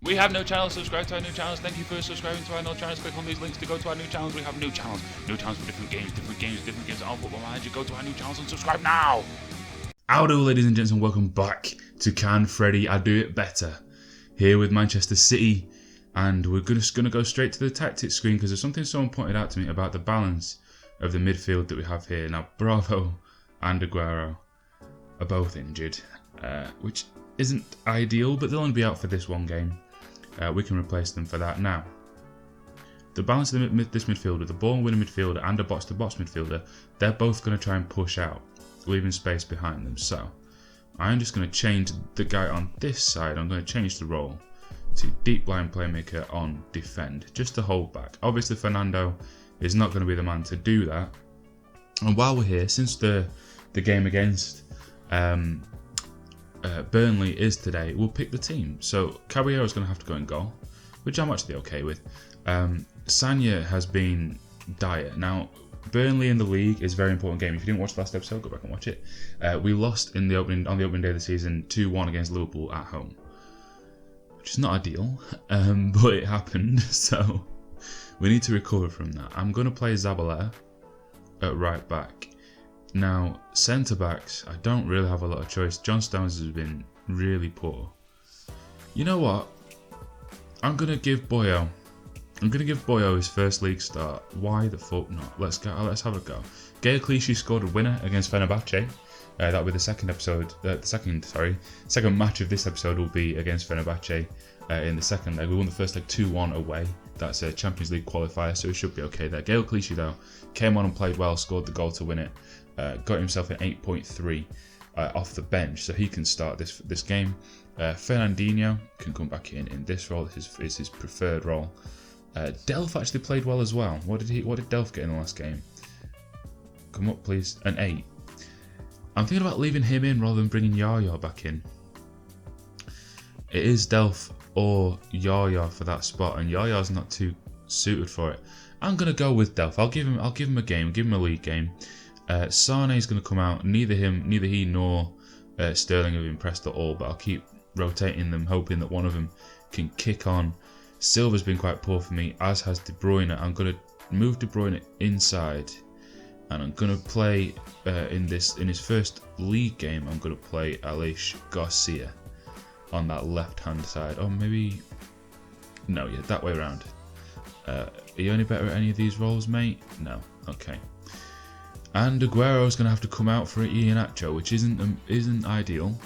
We have no channels. Subscribe to our new channels. Thank you for subscribing to our new channels. Click on these links to go to our new channels. We have new channels. New channels for different games. All Football Manager. Go to our new channels and subscribe now. Howdy, ladies and gents, and welcome back to Can Freddy I Do It Better. Here with Manchester City, and we're just going to go straight to the tactics screen because there's something someone pointed out to me about the balance of the midfield that we have here. Now, Bravo and Aguero are both injured, which isn't ideal, but they'll only be out for this one game. We can replace them for that. Now, the balance of this midfield with a ball-winning midfielder and a box-to-box midfielder, they're both going to try and push out, leaving space behind them. So, I'm just going to change the guy on this side. I'm going to change the role to deep line playmaker on defend, just to hold back. Obviously, Fernando is not going to be the man to do that. And while we're here, since the game against Burnley is today, we'll pick the team. So Caballero is going to have to go in goal, which I'm actually okay with. Sanya has been dire. Now, Burnley in the league is a very important game. If you didn't watch the last episode, go back and watch it. We lost on the opening day of the season 2-1 against Liverpool at home, which is not ideal, but it happened. So we need to recover from that. I'm going to play Zabaleta at right back. Now, centre backs, I don't really have a lot of choice. John Stones has been really poor. You know what? I'm going to give Boyo his first league start. Why the fuck not? Let's have a go. Gael Clichy scored a winner against Fenerbahce. That'll be the second match of this episode will be against Fenerbahce in the second leg. We won the first leg 2-1 away. That's a Champions League qualifier, so it should be okay there. Gael Clichy, though, came on and played well, scored the goal to win it. Got himself an 8.3 off the bench, so he can start this game. Fernandinho can come back in this role. This is his preferred role. Delph actually played well as well. What did Delph get in the last game? Come up, please. An 8. I'm thinking about leaving him in rather than bringing Yaya back in. It is Delph or Yaya for that spot, and Yaya's not too suited for it. I'm gonna go with Delph. I'll give him a game. Give him a league game. Sane is going to come out. Neither he nor Sterling have impressed at all, but I'll keep rotating them, hoping that one of them can kick on. Silva's been quite poor for me, as has De Bruyne. I'm going to move De Bruyne inside, and I'm going to play in his first league game. I'm going to play Aleix Garcia on that left-hand side. Oh, maybe no, yeah, that way around. Are you any better at any of these roles, mate? No. Okay. And Aguero's going to have to come out for Iheanacho, which isn't ideal.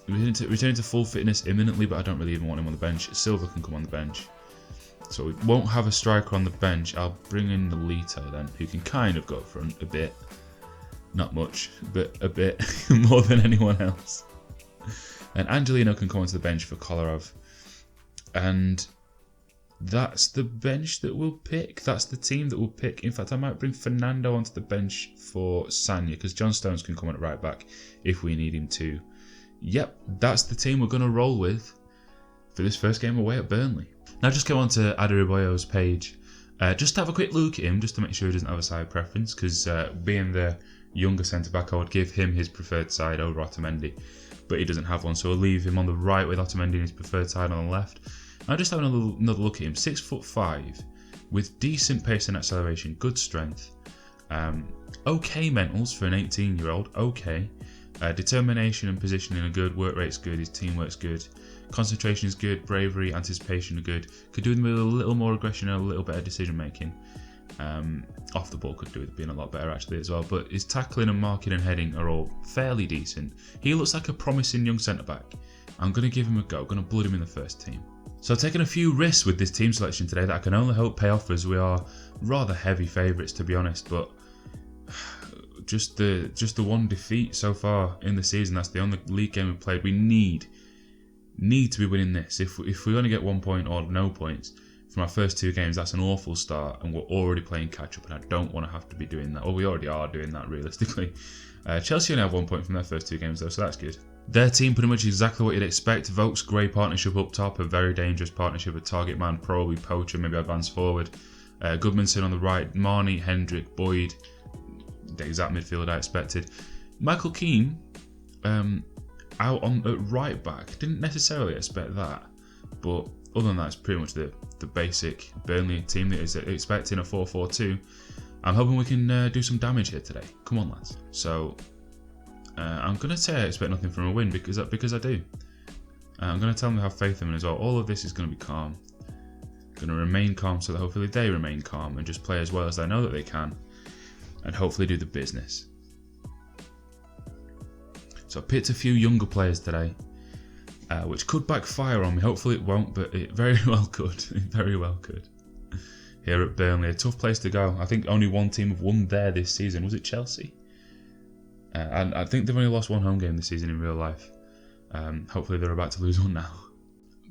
Returning to full fitness imminently, but I don't really even want him on the bench. Silva can come on the bench. So we won't have a striker on the bench. I'll bring in Nolito then, who can kind of go up front a bit. Not much, but a bit more than anyone else. And Angelino can come onto the bench for Kolarov. And that's the bench that we'll pick. That's the team that we'll pick. In fact, I might bring Fernando onto the bench for Sanya, because John Stones can come on at right back if we need him to. Yep, that's the team we're going to roll with for this first game away at Burnley. Now just go on to Adarabioyo's page. Just to have a quick look at him, just to make sure he doesn't have a side preference, because being the younger centre-back, I would give him his preferred side over Otamendi, but he doesn't have one, so I'll leave him on the right with Otamendi in his preferred side on the left. I'll just have another look at him. 6'5", with decent pace and acceleration, good strength, okay mentals for an 18-year-old, okay. Determination and positioning are good, work rate's good, his teamwork's good, concentration is good, bravery, anticipation are good. Could do with a little more aggression and a little better decision making. Off the ball could do with being a lot better actually as well, but his tackling and marking and heading are all fairly decent. He looks like a promising young centre back. I'm going to give him a go, I'm going to blood him in the first team. So I've taken a few risks with this team selection today that I can only hope pay off, as we are rather heavy favourites to be honest, but just the one defeat so far in the season. That's the only league game we've played. We need to be winning this. If we only get 1 point or no points from our first 2 games, that's an awful start, and we're already playing catch up, and I don't want to have to be doing that. Or we already are doing that realistically. Chelsea only have 1 point from their first 2 games though, so that's good. Their team pretty much exactly what you'd expect. Vokes Gray partnership up top, a very dangerous partnership, a target man, probably poacher, maybe advance forward. Goodmanson on the right, Marnie, Hendrick, Boyd, the exact midfield I expected. Michael Keane, out on at right back. Didn't necessarily expect that, but other than that, it's pretty much the basic Burnley team that is expecting a 4-4-2. I'm hoping we can do some damage here today. Come on, lads. So I'm gonna say I expect nothing from a win because I do. I'm gonna tell them to have faith in them as well. All of this is gonna be calm. Gonna remain calm so that hopefully they remain calm and just play as well as they know that they can, and hopefully do the business. So I picked a few younger players today, which could backfire on me. Hopefully it won't, but it very well could. It very well could. Here at Burnley, a tough place to go. I think only one team have won there this season. Was it Chelsea? And I think they've only lost one home game this season in real life. Hopefully they're about to lose one now.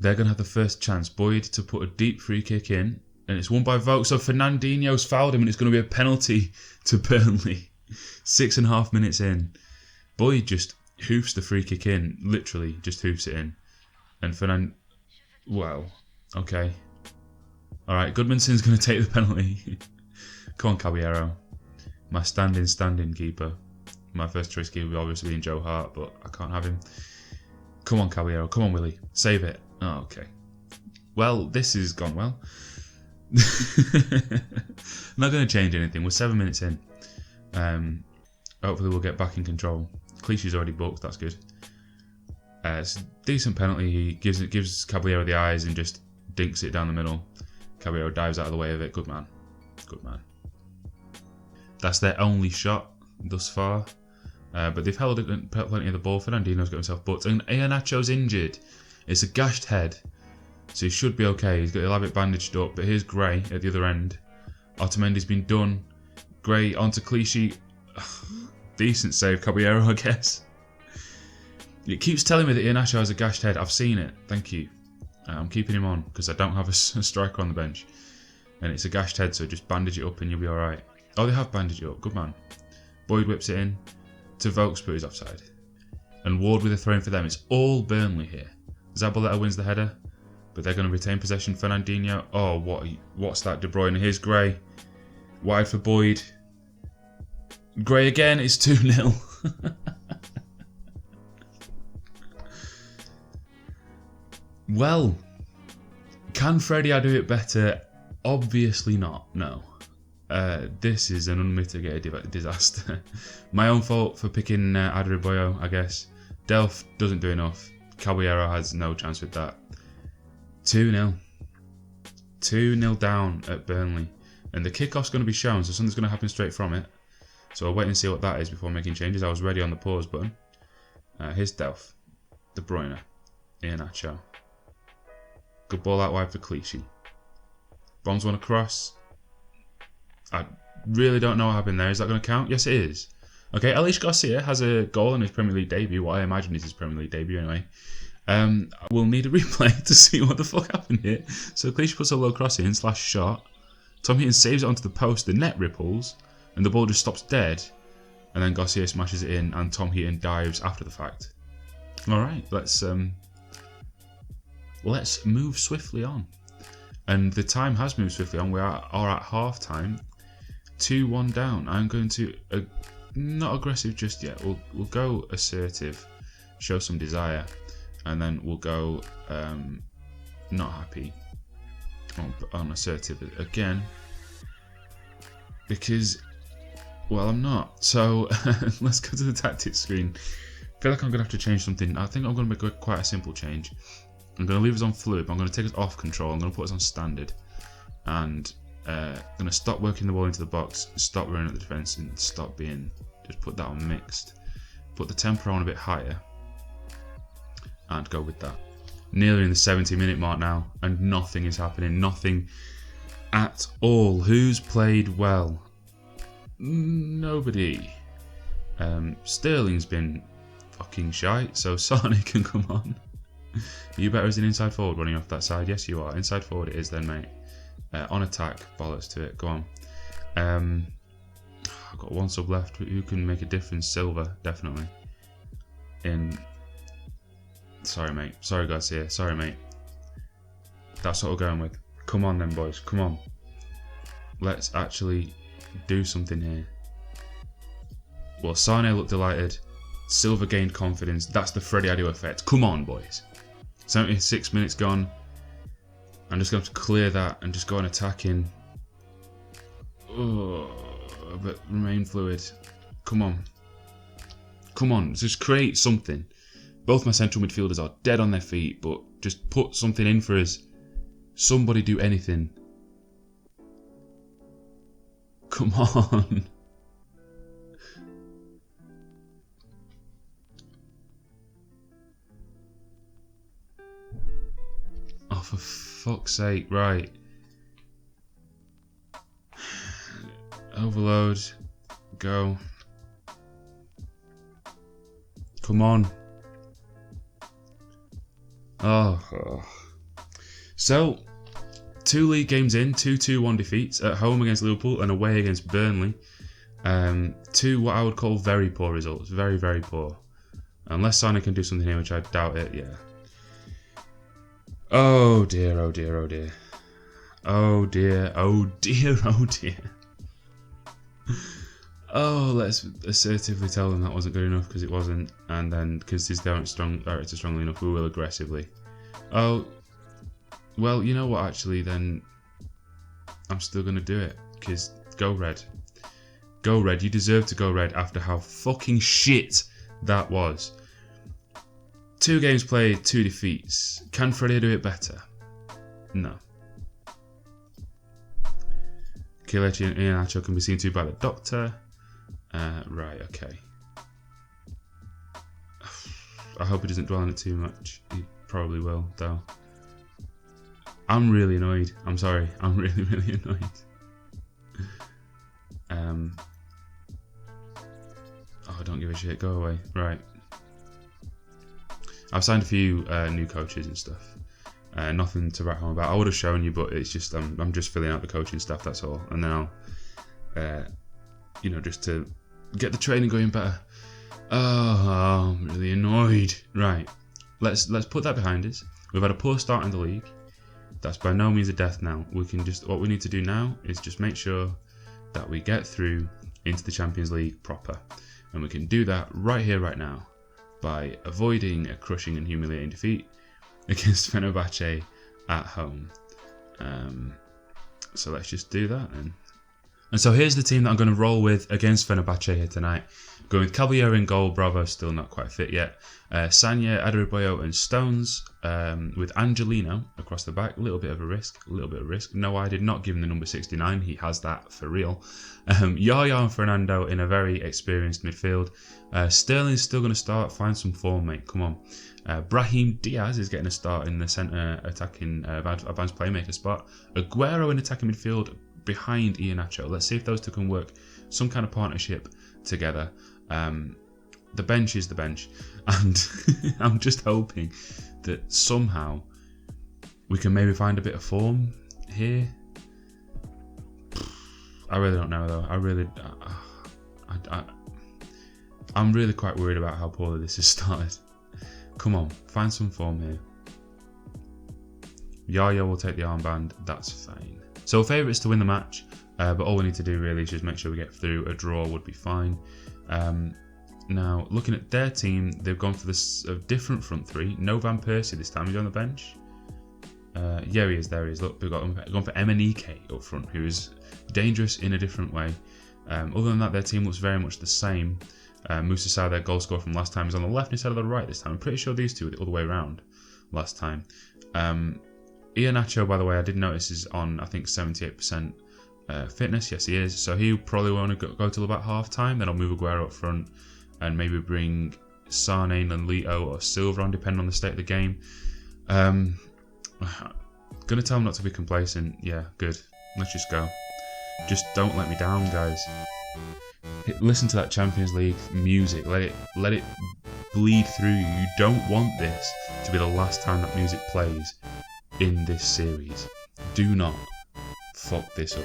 They're going to have the first chance. Boyd to put a deep free kick in, and it's won by Vokes. So Fernandinho's fouled him, and it's going to be a penalty to Burnley. 6.5 minutes in. Boyd just hoofs the free kick in, literally just hoofs it in. And wow, okay. Alright, Goodmanson's going to take the penalty. Come on, Caballero. My standing keeper. My first choice keeper would obviously be Joe Hart, but I can't have him. Come on, Caballero. Come on, Willie. Save it. Oh, okay. Well, this has gone well. Not going to change anything. We're 7 minutes in. Hopefully we'll get back in control. Clichy's already booked. That's good. It's a decent penalty. He gives Caballero the eyes and just dinks it down the middle. Caballero dives out of the way of it. Good man. Good man. That's their only shot thus far. But they've held plenty of the ball. Fernandinho's got himself booked. And Iheanacho's injured. It's a gashed head. So he should be okay. He'll have it bandaged up. But here's Gray at the other end. Otamendi's been done. Gray onto Clichy. Decent save, Caballero, I guess. It keeps telling me that Iheanacho has a gashed head. I've seen it. Thank you. I'm keeping him on because I don't have a striker on the bench. And it's a gashed head, so just bandage it up and you'll be alright. Oh, they have bandaged it up. Good man. Boyd whips it in to Vokes, but he's offside. And Ward with a throw in for them. It's all Burnley here. Zabaleta wins the header, but they're going to retain possession. Fernandinho. Oh, what's that? De Bruyne. Here's Gray. Wide for Boyd. Gray again. It's 2-0. Well, can Freddie do it better? Obviously not, no. This is an unmitigated disaster. My own fault for picking Adarabioyo, I guess. Delph doesn't do enough. Caballero has no chance with that. 2-0. 2-0 down at Burnley. And the kickoff's going to be shown, so something's going to happen straight from it. So I'll wait and see what that is before making changes. I was ready on the pause button. Here's Delph. De Bruyne. Iheanacho. Good ball out wide for Clichy. Bombs one across. I really don't know what happened there. Is that going to count? Yes, it is. Okay, Elish Garcia has a goal in his Premier League debut. What I imagine is his Premier League debut anyway. We'll need a replay to see what the fuck happened here. So Clichy puts a low cross in, /shot. Tom Heaton saves it onto the post. The net ripples. And the ball just stops dead. And then Garcia smashes it in and Tom Heaton dives after the fact. Alright, let's move swiftly on. And the time has moved swiftly on. We are at half time. 2-1 down. I'm going to not aggressive just yet. We'll go assertive, show some desire, and then we'll go not happy on assertive again because, well, I'm not. So let's go to the tactics screen. I feel like I'm going to have to change something. I think I'm going to make quite a simple change. I'm going to leave us on fluid, but I'm going to take us off control. I'm going to put us on standard. And I'm going to stop working the ball into the box, stop running at the defence, and stop being... Just put that on mixed. Put the tempo on a bit higher. And go with that. Nearly in the 70-minute mark now, and nothing is happening. Nothing at all. Who's played well? Nobody. Sterling's been fucking shite, so Sane can come on. Are you better as an inside forward running off that side? Yes, you are. Inside forward it is then, mate. On attack, bollocks to it. Go on. I've got one sub left. Who can make a difference? Silva, definitely. Sorry, mate. Sorry, Garcia. Sorry, mate. That's what we're going with. Come on then, boys. Come on. Let's actually do something here. Well, Sane looked delighted. Silva gained confidence. That's the Freddie Adu effect. Come on, boys. 76 minutes gone. I'm just going to clear that and just go on attacking. Oh, but remain fluid. Come on. Come on, just create something. Both my central midfielders are dead on their feet, but just put something in for us. Somebody do anything. Come on. Oh, for fuck's sake, right. Overload. Go. Come on. Oh. So, 2 league games in, 2-2-1 defeats at home against Liverpool and away against Burnley. 2 what I would call very poor results. Very, very poor. Unless Sane can do something here, which I doubt it, yeah. Oh dear, oh dear, oh dear. Oh dear, oh dear, oh dear. Oh, let's assertively tell them that wasn't good enough because it wasn't, and then because these aren't strongly enough, we will aggressively. Oh, well, you know what? Actually, then I'm still gonna do it because go red, go red. You deserve to go red after how fucking shit that was. 2 games played, 2 defeats. Can Freddie do it better? No. Kelechi and Iheanacho can be seen to by the doctor. Right, okay. I hope he doesn't dwell on it too much. He probably will, though. I'm really annoyed. I'm sorry. I'm really, really annoyed. Oh, don't give a shit. Go away. Right. I've signed a few new coaches and stuff. Nothing to write home about. I would have shown you, but it's just I'm just filling out the coaching stuff. That's all. And then I'll, just to get the training going better. Oh, I'm really annoyed. Right, let's put that behind us. We've had a poor start in the league. That's by no means a death knell. What we need to do now is just make sure that we get through into the Champions League proper, and we can do that right here, right now, by avoiding a crushing and humiliating defeat against Fenerbahce at home. So let's just do that then. And so here's the team that I'm going to roll with against Fenerbahce here tonight. Going with Caballero in goal. Bravo still not quite fit yet. Sanya, Adarabioyo and Stones with Angelino across the back. A little bit of risk. No, I did not give him the number 69. He has that for real. Yaya and Fernando in a very experienced midfield. Sterling's still going to start. Find some form, mate. Come on. Brahim Diaz is getting a start in the centre attacking advanced playmaker spot. Aguero in attacking midfield behind Iheanacho. Let's see if those two can work some kind of partnership together. The bench is the bench, and I'm just hoping that somehow we can maybe find a bit of form here. I really don't know though. I'm really quite worried about how poorly this has started. Come on, find some form here. Yaya will take the armband. That's fine. So favourites to win the match, but all we need to do really is just make sure we get through. A draw would be fine. Now, looking at their team, they've gone for this different front three. No Van Persie this time. He's on the bench. Yeah, he is. There he is. Look, we've gone for Emenike up front, who is dangerous in a different way. Other than that, their team looks very much the same. Moussa Sarr, their goal scorer from last time, is on the left instead of the right this time. I'm pretty sure these two were the other way around last time. Iheanacho, by the way, I did notice is on, I think, 78% fitness. Yes, he is. So he probably won't go till about half time. Then I'll move Aguero up front and maybe bring Sane and Lito or Silva on, depending on the state of the game. Gonna tell him not to be complacent. Yeah, good. Let's just go. Just don't let me down, guys. Listen to that Champions League music. Let it bleed through you. You don't want this to be the last time that music plays in this series. Do not fuck this up.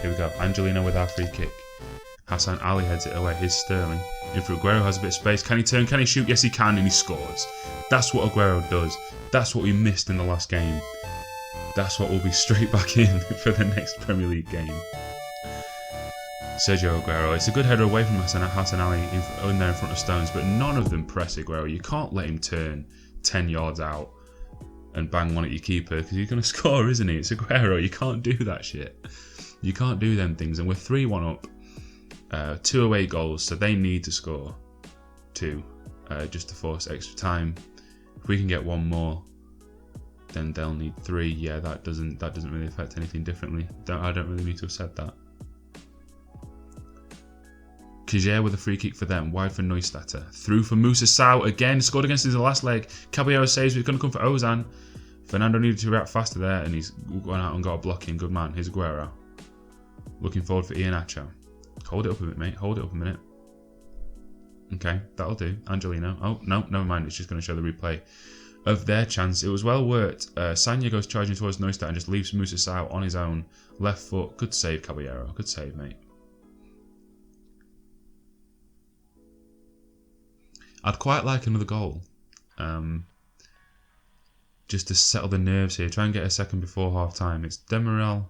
Here we go. Angelino with our free kick. Hassan Ali heads it away. Here's Sterling. In for Aguero, has a bit of space. Can he turn? Can he shoot? Yes, he can, and he scores. That's what Aguero does. That's what we missed in the last game. That's what will be straight back in for the next Premier League game. Sergio Aguero. It's a good header away from Hassanali in there in front of Stones, but none of them press Aguero. You can't let him turn 10 yards out and bang one at your keeper because he's going to score, isn't he? It's Aguero. You can't do that shit. You can't do them things. And we're 3-1 up. 2 away goals, so they need to score 2 just to force extra time. If we can get 1 more, then they'll need 3. Yeah, that doesn't really affect anything differently. I don't really need to have said that. Kjaer with a free kick for them, wide for Neustadt. Through for Moussa Sow again, scored against us in the last leg. Caballero saves, but it's going to come for Ozan. Fernando needed to react faster there, and he's gone out and got a block in. Good man. Here's Aguero. Looking forward for Iheanacho. Hold it up a bit, mate. Hold it up a minute. Okay, that'll do. Angelino. Oh, no, never mind. It's just going to show the replay of their chance. It was well worked. Sanya goes charging towards Neustadt and just leaves Moussa Sow on his own. Left foot. Good save, Caballero. Good save, mate. I'd quite like another goal. Just to settle the nerves here. Try and get a second before half time. It's Demirel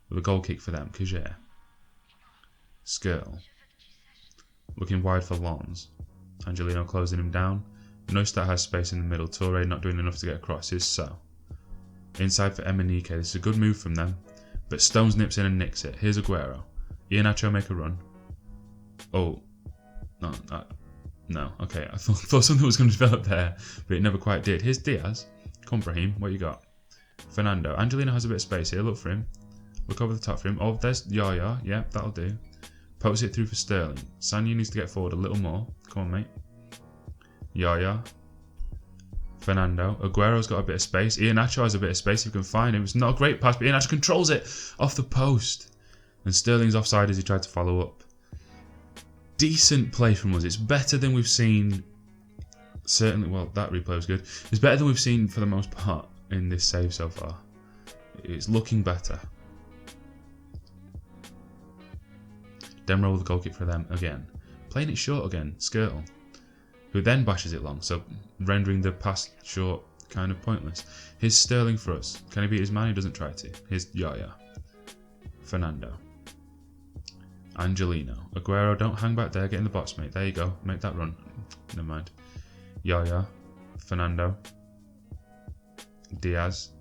with a goal kick for them. Kjaer. Skirl. Looking wide for Lons. Angelino closing him down. Neustadt has space in the middle. Toure not doing enough to get across. Here's So. Inside for Emenike. This is a good move from them. But Stones nips in and nicks it. Here's Aguero. Iheanacho make a run. Oh. No. No, okay, I thought something was going to develop there, but it never quite did. Here's Diaz. Come, Brahim, what you got? Fernando. Angelino has a bit of space here, look for him. Look over the top for him. Oh, there's Yaya. Yeah, that'll do. Pokes it through for Sterling. Sanya needs to get forward a little more. Come on, mate. Yaya. Fernando. Aguero's got a bit of space. Iheanacho has a bit of space if you can find him. It's not a great pass, but Iheanacho controls it off the post. And Sterling's offside as he tried to follow up. Decent play from us. It's better than we've seen. Certainly, well, that replay was good. It's better than we've seen for the most part in this save so far. It's looking better. Demirel with a goal kick for them again. Playing it short again. Skirtle, who then bashes it long, so rendering the pass short kind of pointless. Here's Sterling for us. Can he beat his man? He doesn't try to. Here's Yaya. Fernando. Angelino. Aguero, don't hang back there. Get in the box, mate. There you go. Make that run. Never mind. Yaya. Fernando. Diaz.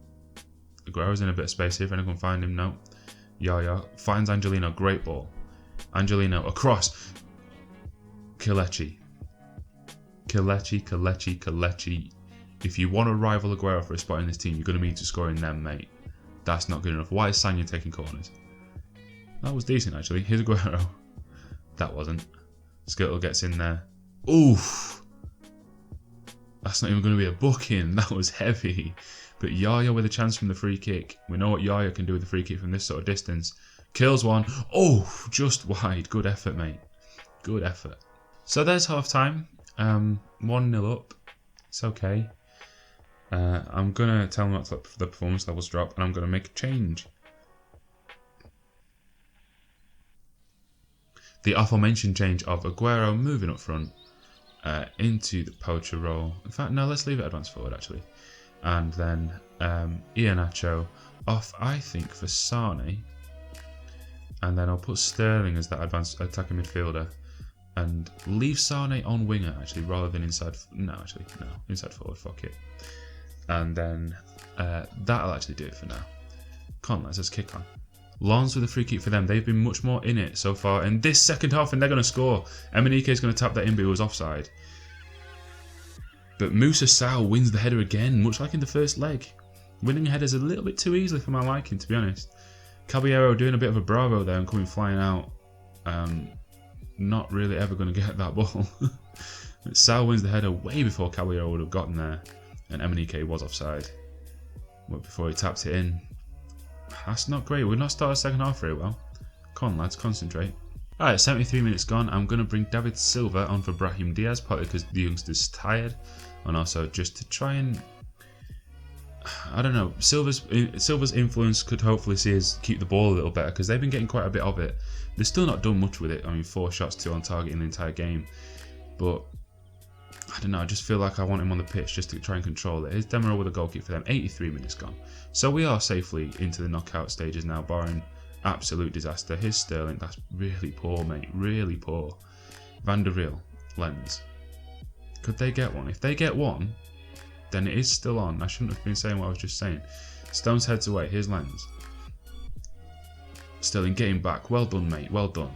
Aguero's in a bit of space here. If anyone can find him, no. Yaya. Finds Angelino. Great ball. Angelino. Across. Kelechi. Kelechi. If you want to rival Aguero for a spot in this team, you're going to need to score in them, mate. That's not good enough. Why is Sanya taking corners? That was decent, actually. Here's Aguero. That wasn't. Skirtle gets in there. Oof! That's not even going to be a booking. That was heavy. But Yaya with a chance from the free kick. We know what Yaya can do with the free kick from this sort of distance. Kills one. Oh! Just wide. Good effort, mate. Good effort. So there's half time. 1-0 up. It's okay. I'm going to tell them not to let the performance levels drop, and I'm going to make a change. The aforementioned change of Aguero moving up front into the poacher role. In fact, no, let's leave it advanced forward, actually. And then Iheanacho off, I think, for Sane. And then I'll put Sterling as that advanced attacking midfielder. And leave Sane on winger, actually, rather than inside. No, inside forward, fuck it. And then that'll actually do it for now. Come on, let's just kick on. Lons with a free kick for them. They've been much more in it so far in this second half, and they're going to score. Emenike is going to tap that in, but it was offside. But Moussa Sow wins the header again, much like in the first leg. Winning headers a little bit too easily for my liking, to be honest. Caballero doing a bit of a bravo there and coming flying out. Not really ever going to get that ball. Sow wins the header way before Caballero would have gotten there, and Emenike was offside. But before he tapped it in. That's not great. We've not started the second half very well. Come on, lads, concentrate. Alright, 73 minutes gone. I'm going to bring David Silva on for Brahim Diaz, partly because the youngster's tired, and also just to try and... I don't know, Silva's influence could hopefully see us keep the ball a little better, because they've been getting quite a bit of it. They've still not done much with it. I mean, 4 shots, 2 on target in the entire game. But, I don't know, I just feel like I want him on the pitch just to try and control it. Here's Demirel with a goal kick for them. 83 minutes gone. So we are safely into the knockout stages now, barring Absolute disaster. Here's Sterling. That's really poor, mate. Really poor. Van der Riel, Lens. Could they get one? If they get one, then it is still on. I shouldn't have been saying what I was just saying. Stones heads away. Here's Lens. Sterling getting back. Well done, mate. Well done.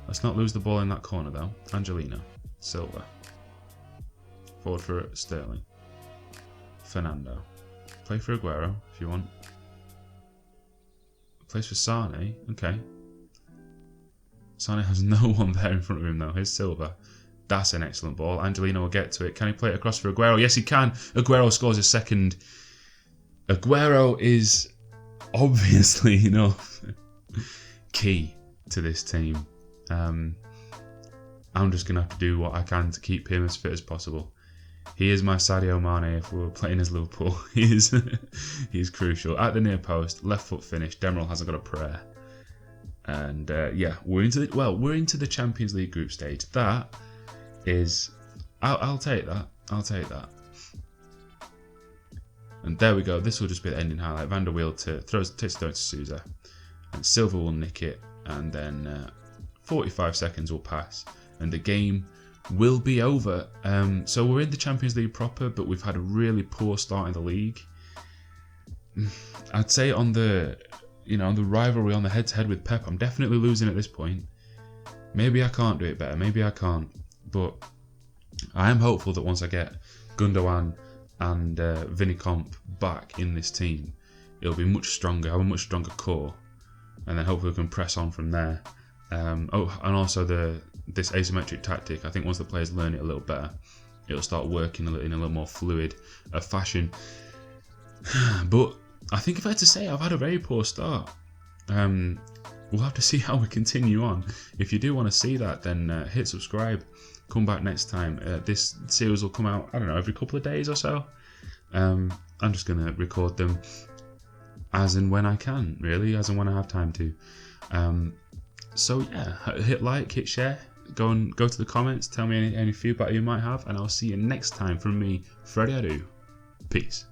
Let's not lose the ball in that corner, though. Angelino. Silva. Forward for Sterling. Fernando. Play for Aguero, if you want. Plays for Sane. Okay. Sane has no one there in front of him, though. Here's Silva. That's an excellent ball. Angelino will get to it. Can he play it across for Aguero? Yes, he can. Aguero scores a second. Aguero is obviously, key to this team. I'm just going to have to do what I can to keep him as fit as possible. He is my Sadio Mane if we were playing as Liverpool. He is crucial. At the near post, left foot finish. Demiral hasn't got a prayer. And yeah, we're into the Champions League group stage. That is, I'll take that. I'll take that. And there we go. This will just be the ending highlight. Van der Wiel takes it down to Sousa, and Silva will nick it, and then 45 seconds will pass, and the game will be over. So we're in the Champions League proper, but we've had a really poor start in the league. I'd say on the rivalry, on the head-to-head with Pep, I'm definitely losing at this point. Maybe I can't do it better. Maybe I can't. But I am hopeful that once I get Gundogan and Vinny Comp back in this team, it'll be much stronger. Have a much stronger core, and then hopefully we can press on from there. And also this asymmetric tactic. I think once the players learn it a little better, it'll start working in a little more fluid fashion. But I think if I had to say, I've had a very poor start. We'll have to see how we continue on. If you do want to see that, then hit subscribe. Come back next time. This series will come out, I don't know, every couple of days or so. I'm just going to record them as and when I can, really, as and when I have time to. So yeah, hit like, hit share, go to the comments, tell me any feedback you might have, and I'll see you next time from me, Freddie Adu. Peace.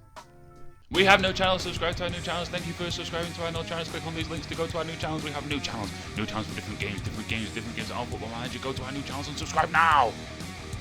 We have no channels. Subscribe to our new channels. Thank you for subscribing to our new channels. Click on these links to go to our new channels. We have new channels for different games, different games. All Football Manager. Go to our new channels and subscribe now.